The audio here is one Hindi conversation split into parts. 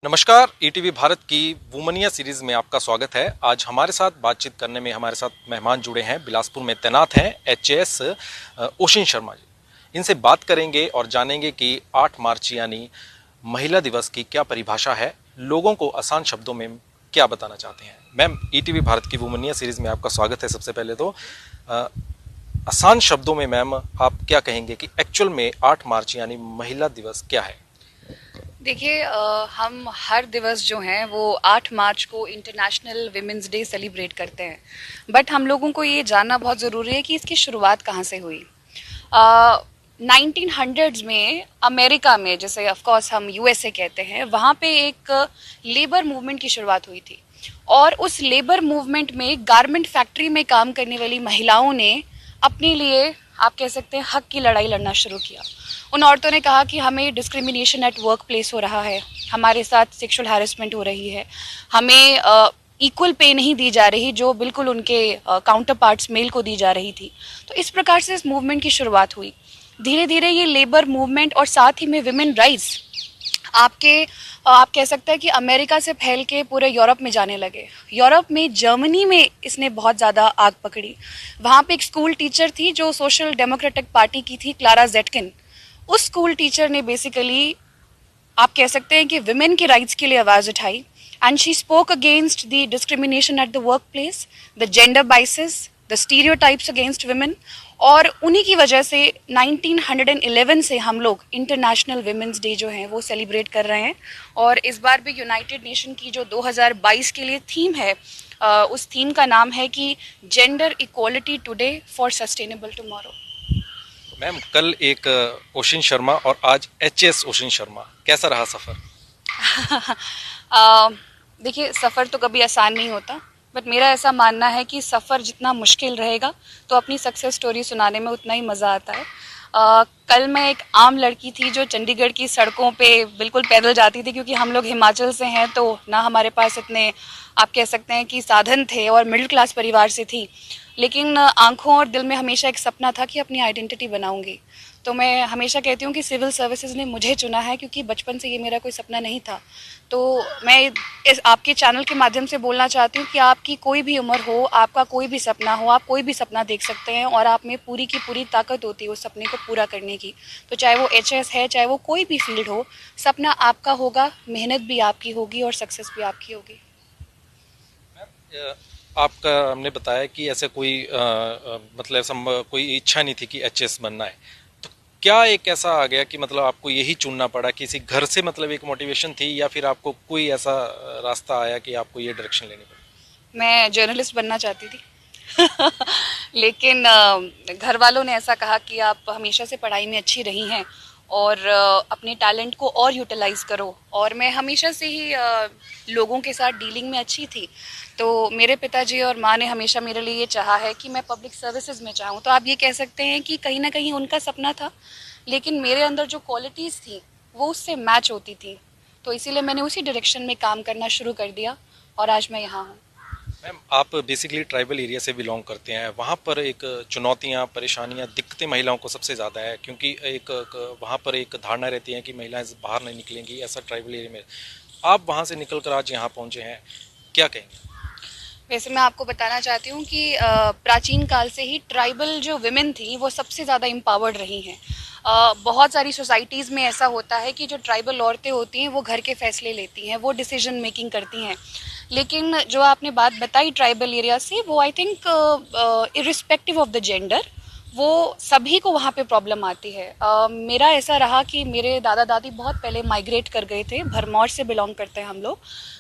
नमस्कार। ईटीवी भारत की वुमनिया सीरीज में आपका स्वागत है। आज हमारे साथ बातचीत करने में हमारे साथ मेहमान जुड़े हैं, बिलासपुर में तैनात हैं एचएएस ओशिन शर्मा जी। इनसे बात करेंगे और जानेंगे कि 8 मार्च यानी महिला दिवस की क्या परिभाषा है, लोगों को आसान शब्दों में क्या बताना चाहते हैं। मैम, ईटीवी भारत की वुमनिया सीरीज में आपका स्वागत है। सबसे पहले तो आसान शब्दों में मैम आप क्या कहेंगे कि एक्चुअल में 8 मार्च यानी महिला दिवस क्या है? देखिए, हम हर दिवस जो हैं वो 8 मार्च को इंटरनेशनल विमेंस डे सेलिब्रेट करते हैं। बट हम लोगों को ये जानना बहुत ज़रूरी है कि इसकी शुरुआत कहाँ से हुई। 1900s में अमेरिका में, जैसे ऑफ कोर्स हम यूएसए कहते हैं, वहाँ पे एक लेबर मूवमेंट की शुरुआत हुई थी। और उस लेबर मूवमेंट में गारमेंट फैक्ट्री में काम करने वाली महिलाओं ने अपने लिए, आप कह सकते हैं, हक की लड़ाई लड़ना शुरू किया। उन औरतों ने कहा कि हमें डिस्क्रिमिनेशन एट वर्क प्लेस हो रहा है, हमारे साथ सेक्सुअल हैरेसमेंट हो रही है, हमें इक्वल पे नहीं दी जा रही जो बिल्कुल उनके काउंटर पार्ट्स मेल को दी जा रही थी। तो इस प्रकार से इस मूवमेंट की शुरुआत हुई। धीरे धीरे ये लेबर मूवमेंट और साथ ही में विमेन राइट्स आप कह सकते हैं कि अमेरिका से फैल के पूरे यूरोप में जाने लगे। यूरोप में, जर्मनी में इसने बहुत ज़्यादा आग पकड़ी। वहाँ पे एक स्कूल टीचर थी जो सोशल डेमोक्रेटिक पार्टी की थी, क्लारा जेटकिन। उस स्कूल टीचर ने बेसिकली, आप कह सकते हैं कि विमेन के राइट्स के लिए आवाज़ उठाई। And she spoke against the discrimination at the work place, the gender biases, the stereotypes against women. और उन्हीं की वजह से 1911 से हम लोग इंटरनेशनल विमेंस डे जो है वो सेलिब्रेट कर रहे हैं। और इस बार भी यूनाइटेड नेशन की जो 2022 के लिए थीम है, उस थीम का नाम है कि gender equality today for sustainable tomorrow. Ma'am, कल एक ओशिन शर्मा और आज एचएस ओशिन शर्मा, कैसा रहा सफर? देखिए, सफ़र तो कभी आसान नहीं होता, बट मेरा ऐसा मानना है कि सफ़र जितना मुश्किल रहेगा तो अपनी सक्सेस स्टोरी सुनाने में उतना ही मज़ा आता है। कल मैं एक आम लड़की थी जो चंडीगढ़ की सड़कों पे बिल्कुल पैदल जाती थी, क्योंकि हम लोग हिमाचल से हैं तो ना हमारे पास इतने, आप कह सकते हैं कि साधन थे, और मिडिल क्लास परिवार से थी। लेकिन आंखों और दिल में हमेशा एक सपना था कि अपनी आइडेंटिटी बनाऊंगी। तो मैं हमेशा कहती हूँ कि सिविल सर्विसेज ने मुझे चुना है, क्योंकि बचपन से ये मेरा कोई सपना नहीं था। तो मैं इस आपके चैनल के माध्यम से बोलना चाहती हूँ कि आपकी कोई भी उम्र हो, आपका कोई भी सपना हो, आप कोई भी सपना देख सकते हैं, और आप में पूरी की पूरी ताकत होती है उस सपने को पूरा करने की। तो चाहे वो एचएस है, चाहे वो कोई भी फील्ड हो, सपना आपका होगा, मेहनत भी आपकी होगी और सक्सेस भी आपकी होगी। आपका हमने बताया कि ऐसे कोई मतलब कोई इच्छा नहीं थी कि एचएस बनना है, तो क्या एक ऐसा आ गया कि मतलब आपको यही चुनना पड़ा? किसी घर से मतलब एक मोटिवेशन थी, या फिर आपको कोई ऐसा रास्ता आया कि आपको ये डायरेक्शन लेनी पड़ी? मैं जर्नलिस्ट बनना चाहती थी। लेकिन घर वालों ने ऐसा कहा कि आप हमेशा से पढ़ाई में अच्छी रही हैं और अपने टैलेंट को और यूटिलाइज करो। और मैं हमेशा से ही लोगों के साथ डीलिंग में अच्छी थी। तो मेरे पिताजी और माँ ने हमेशा मेरे लिए ये चाहा है कि मैं पब्लिक सर्विसेज में चाहूँ। तो आप ये कह सकते हैं कि कहीं ना कहीं उनका सपना था, लेकिन मेरे अंदर जो क्वालिटीज़ थी वो उससे मैच होती थी। तो इसीलिए मैंने उसी डायरेक्शन में काम करना शुरू कर दिया और आज मैं यहाँ हूँ। मैम, आप बेसिकली ट्राइबल एरिया से बिलोंग करते हैं। वहाँ पर एक चुनौतियाँ, परेशानियाँ, दिक्कतें महिलाओं को सबसे ज़्यादा है, क्योंकि वहाँ पर एक धारणा रहती है कि महिलाएं बाहर नहीं निकलेंगी, ऐसा ट्राइबल एरिया में। आप वहाँ से निकल कर आज यहाँ पहुँचे हैं, क्या कहेंगे? वैसे मैं आपको बताना चाहती हूँ कि प्राचीन काल से ही ट्राइबल जो विमेन थी वो सबसे ज़्यादा एम्पावर्ड रही हैं। बहुत सारी सोसाइटीज़ में ऐसा होता है कि जो ट्राइबल औरतें होती हैं वो घर के फैसले लेती हैं, वो डिसीजन मेकिंग करती हैं। लेकिन जो आपने बात बताई ट्राइबल एरिया से, वो I think irrespective of the gender, वो सभी को वहाँ पे प्रॉब्लम आती है। मेरा ऐसा रहा कि मेरे दादा दादी बहुत पहले माइग्रेट कर गए थे, भरमौर से बिलोंग करते हैं हम लोग,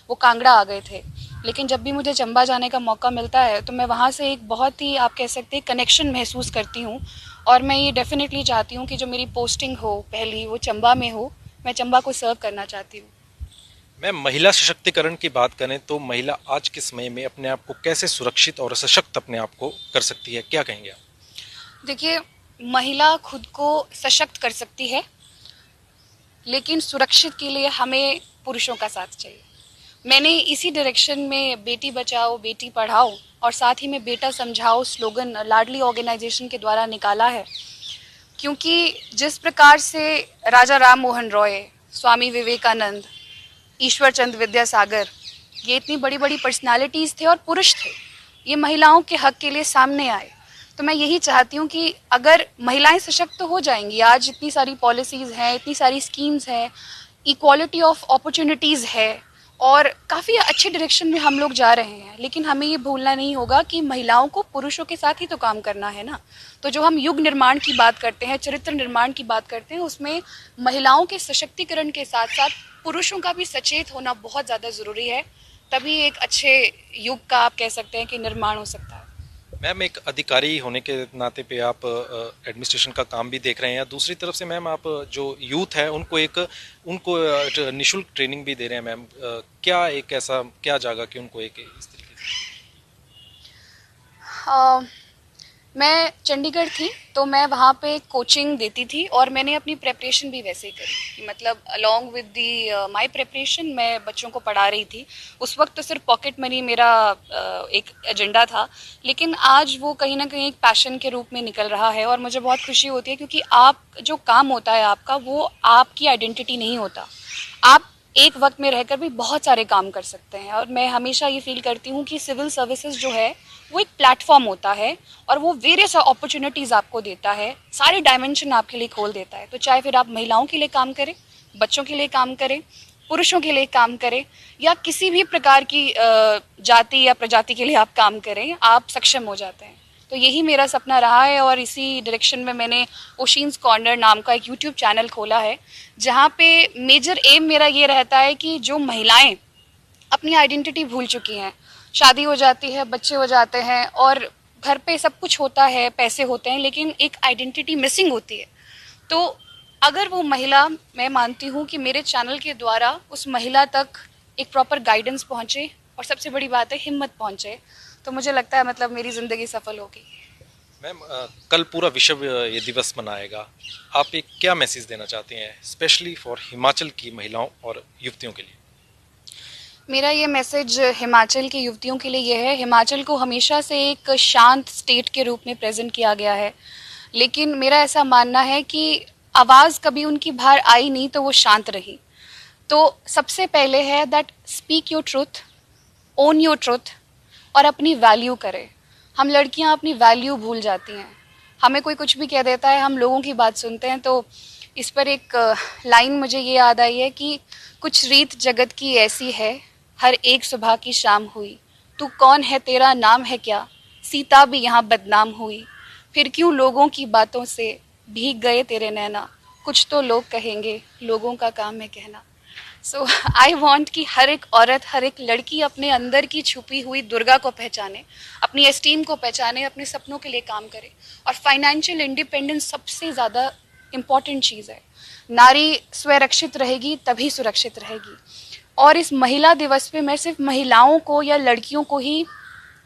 वो कांगड़ा आ गए थे। लेकिन जब भी मुझे चंबा जाने का मौका मिलता है तो मैं वहाँ से एक बहुत ही, आप कह सकते हैं, कनेक्शन महसूस करती हूँ। और मैं ये डेफिनेटली चाहती हूँ कि जो मेरी पोस्टिंग हो पहली वो चंबा में हो, मैं चंबा को सर्व करना चाहती हूँ। मैं महिला सशक्तिकरण की बात करें तो महिला आज के समय में अपने आप को कैसे सुरक्षित और सशक्त अपने आप को कर सकती है, क्या कहेंगे आप? देखिए, महिला खुद को सशक्त कर सकती है, लेकिन सुरक्षित के लिए हमें पुरुषों का साथ चाहिए। मैंने इसी डायरेक्शन में बेटी बचाओ बेटी पढ़ाओ और साथ ही में बेटा समझाओ स्लोगन लाडली ऑर्गेनाइजेशन के द्वारा निकाला है। क्योंकि जिस प्रकार से राजा राम मोहन रॉय, स्वामी विवेकानंद, ईश्वर चंद्र विद्यासागर, ये इतनी बड़ी बड़ी पर्सनालिटीज़ थे और पुरुष थे, ये महिलाओं के हक के लिए सामने आए। तो मैं यही चाहती हूँ कि अगर महिलाएं सशक्त तो हो जाएंगी, आज इतनी सारी पॉलिसीज़ हैं, इतनी सारी स्कीम्स हैं, इक्वालिटी ऑफ अपॉर्चुनिटीज़ है और काफ़ी अच्छे डायरेक्शन में हम लोग जा रहे हैं, लेकिन हमें ये भूलना नहीं होगा कि महिलाओं को पुरुषों के साथ ही तो काम करना है ना। तो जो हम युग निर्माण की बात करते हैं, चरित्र निर्माण की बात करते हैं, उसमें महिलाओं के सशक्तिकरण के साथ साथ पुरुषों का भी सचेत होना बहुत ज़्यादा ज़रूरी है, तभी एक अच्छे युग का आप कह सकते हैं कि निर्माण हो सकता है। मैम, एक अधिकारी होने के नाते पे आप एडमिनिस्ट्रेशन का काम भी देख रहे हैं, दूसरी तरफ से मैम आप जो यूथ है उनको निशुल्क ट्रेनिंग भी दे रहे हैं मैम। क्या एक ऐसा क्या जागा कि उनको एक इस तरीके से? मैं चंडीगढ़ थी तो मैं वहाँ पे कोचिंग देती थी और मैंने अपनी प्रेपरेशन भी वैसे ही करी, मतलब along with the my preparation मैं बच्चों को पढ़ा रही थी। उस वक्त तो सिर्फ पॉकेट मनी मेरा एक एजेंडा था, लेकिन आज वो कहीं ना कहीं एक पैशन के रूप में निकल रहा है और मुझे बहुत खुशी होती है, क्योंकि आप जो काम होता है आपका, वो आपकी आइडेंटिटी नहीं होता। आप एक वक्त में रहकर भी बहुत सारे काम कर सकते हैं और मैं हमेशा ये फील करती हूँ कि सिविल सर्विसेज जो है वो एक प्लेटफॉर्म होता है और वो वेरियस अपॉर्चुनिटीज़ आपको देता है, सारे डायमेंशन आपके लिए खोल देता है। तो चाहे फिर आप महिलाओं के लिए काम करें, बच्चों के लिए काम करें, पुरुषों के लिए काम करें या किसी भी प्रकार की जाति या प्रजाति के लिए आप काम करें, आप सक्षम हो जाते हैं। तो यही मेरा सपना रहा है और इसी डायरेक्शन में मैंने ओशिन्स कॉर्नर नाम का एक यूट्यूब चैनल खोला है, जहाँ पे मेजर एम मेरा ये रहता है कि जो महिलाएं अपनी आइडेंटिटी भूल चुकी हैं, शादी हो जाती है, बच्चे हो जाते हैं और घर पे सब कुछ होता है, पैसे होते हैं, लेकिन एक आइडेंटिटी मिसिंग होती है। तो अगर वो महिला, मैं मानती हूँ कि मेरे चैनल के द्वारा उस महिला तक एक प्रॉपर गाइडेंस पहुँचे और सबसे बड़ी बात है हिम्मत पहुँचे, तो मुझे लगता है मतलब मेरी ज़िंदगी सफल होगी। मैम, कल पूरा विश्व ये दिवस मनाएगा, आप एक क्या मैसेज देना चाहते हैं स्पेशली फॉर हिमाचल की महिलाओं और युवतियों के लिए? मेरा ये मैसेज हिमाचल की युवतियों के लिए ये है, हिमाचल को हमेशा से एक शांत स्टेट के रूप में प्रेजेंट किया गया है, लेकिन मेरा ऐसा मानना है कि आवाज़ कभी उनकी बाहर आई नहीं तो वो शांत रही। तो सबसे पहले है that speak your truth, own your truth और अपनी वैल्यू करें। हम लड़कियां अपनी वैल्यू भूल जाती हैं, हमें कोई कुछ भी कह देता है, हम लोगों की बात सुनते हैं। तो इस पर एक लाइन मुझे ये याद आई है कि कुछ रीत जगत की ऐसी है, हर एक सुबह की शाम हुई, तू कौन है तेरा नाम है क्या, सीता भी यहाँ बदनाम हुई, फिर क्यों लोगों की बातों से भीग गए तेरे नैना, कुछ तो लोग कहेंगे, लोगों का काम है कहना। सो आई वॉन्ट कि हर एक औरत, हर एक लड़की अपने अंदर की छुपी हुई दुर्गा को पहचाने, अपनी एस्टीम को पहचाने, अपने सपनों के लिए काम करे। और फाइनेंशियल इंडिपेंडेंस सबसे ज़्यादा इम्पॉर्टेंट चीज़ है। नारी स्वरक्षित रहेगी तभी सुरक्षित रहेगी। और इस महिला दिवस पे मैं सिर्फ महिलाओं को या लड़कियों को ही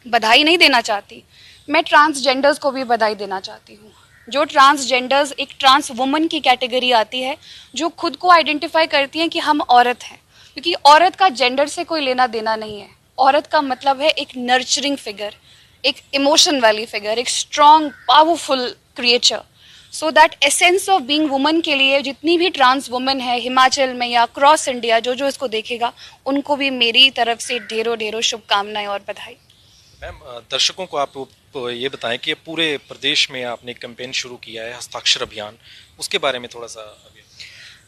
बधाई नहीं देना चाहती, मैं ट्रांसजेंडर्स को भी बधाई देना चाहती हूँ। जो ट्रांसजेंडर्स, एक ट्रांस वुमन की कैटेगरी आती है, जो खुद को आइडेंटिफाई करती हैं कि हम औरत हैं, क्योंकि औरत का जेंडर से कोई लेना देना नहीं है। औरत का मतलब है एक नर्चरिंग फिगर, एक इमोशन वाली फिगर, एक strong powerful creature. So that essence of being woman के लिए जितनी भी ट्रांस वुमन है हिमाचल में या क्रॉस इंडिया, जो जो इसको देखेगा, उनको भी मेरी तरफ से ढेरों ढेरों शुभकामनाएं और बधाई। मैम, दर्शकों को आप ये बताएं कि पूरे प्रदेश में आपने एक कैंपेन शुरू किया है, हस्ताक्षर अभियान, उसके बारे में थोड़ा सा अभी।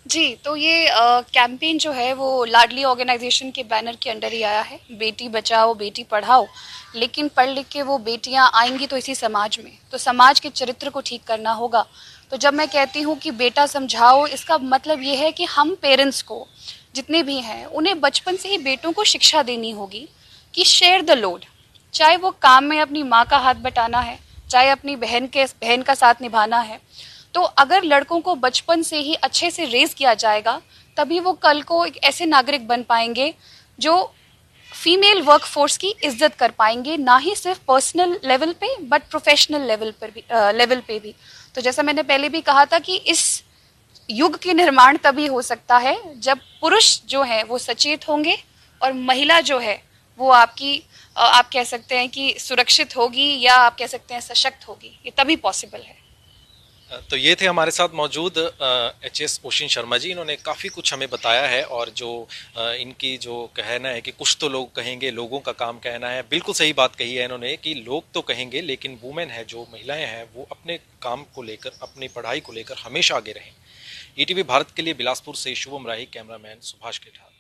जी, तो ये कैंपेन जो है वो लाडली ऑर्गेनाइजेशन के बैनर के अंडर ही आया है, बेटी बचाओ बेटी पढ़ाओ। लेकिन पढ़ लिख के वो बेटियां आएंगी तो इसी समाज में, तो समाज के चरित्र को ठीक करना होगा। तो जब मैं कहती हूँ कि बेटा समझाओ, इसका मतलब ये है कि हम पेरेंट्स को, जितने भी हैं, उन्हें बचपन से ही बेटों को शिक्षा देनी होगी कि शेयर द लोड। चाहे वो काम में अपनी माँ का हाथ बटाना है, चाहे अपनी बहन का साथ निभाना है। तो अगर लड़कों को बचपन से ही अच्छे से रेज किया जाएगा, तभी वो कल को एक ऐसे नागरिक बन पाएंगे जो फीमेल वर्कफोर्स की इज्जत कर पाएंगे, ना ही सिर्फ पर्सनल लेवल पे बट प्रोफेशनल लेवल पे भी। तो जैसा मैंने पहले भी कहा था कि इस युग के निर्माण तभी हो सकता है जब पुरुष जो है वो सचेत होंगे और महिला जो है वो आपकी आप कह सकते हैं कि सुरक्षित होगी, या आप कह सकते हैं सशक्त होगी। ये तभी पॉसिबल है। तो ये थे हमारे साथ मौजूद एचएस ओशिन शर्मा जी। इन्होंने काफ़ी कुछ हमें बताया है और जो इनकी जो कहना है कि कुछ तो लोग कहेंगे, लोगों का काम कहना है, बिल्कुल सही बात कही है इन्होंने कि लोग तो कहेंगे लेकिन वुमेन है, जो महिलाएं हैं, वो अपने काम को लेकर, अपनी पढ़ाई को लेकर हमेशा आगे रहें। ईटीवी भारत के लिए बिलासपुर से शुभम राही, कैमरामैन सुभाष केठार।